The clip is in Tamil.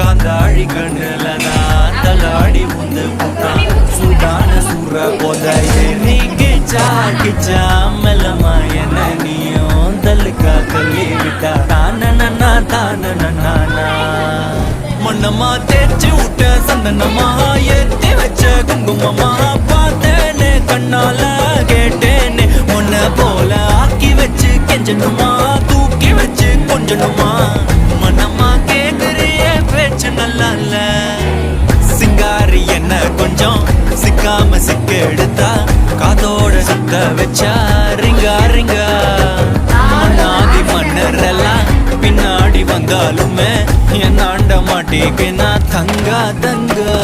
காந்தாழி கண்ணுலதான் தலாடி முந்து புட்டான் சூடான சூற போத ஏறி கிச்சா கிச்சா மெல்லமா என்ன நீயும் தள்ளுக்கா தள்ளி விட்டா தானனா தானனா மண்ணமா தேய்ச்சி விட்ட சந்தனமா ஏத்தி வச்ச குங்குமமா பார்த்தேனே கண்ணால கேட்டேனே உன்ன போல ஆக்கி வச்சு கெஞ்சணுமா தூக்கி வச்சு கொஞ்சணுமா மனமா கேக்குறிய பேச்சு நல்லா இல்ல சிங்காரி என்ன கொஞ்சம் சிக்காம சிக்க எடுத்தா காதோட சுத்த வச்சா ரிங்கா ரிங்கா மண்ணாதி மன்னரெல்லாம் பின்னாடி வந்தாலுமே என் ஆண்ட மாட்டேக்கு நான் தங்கா தங்கா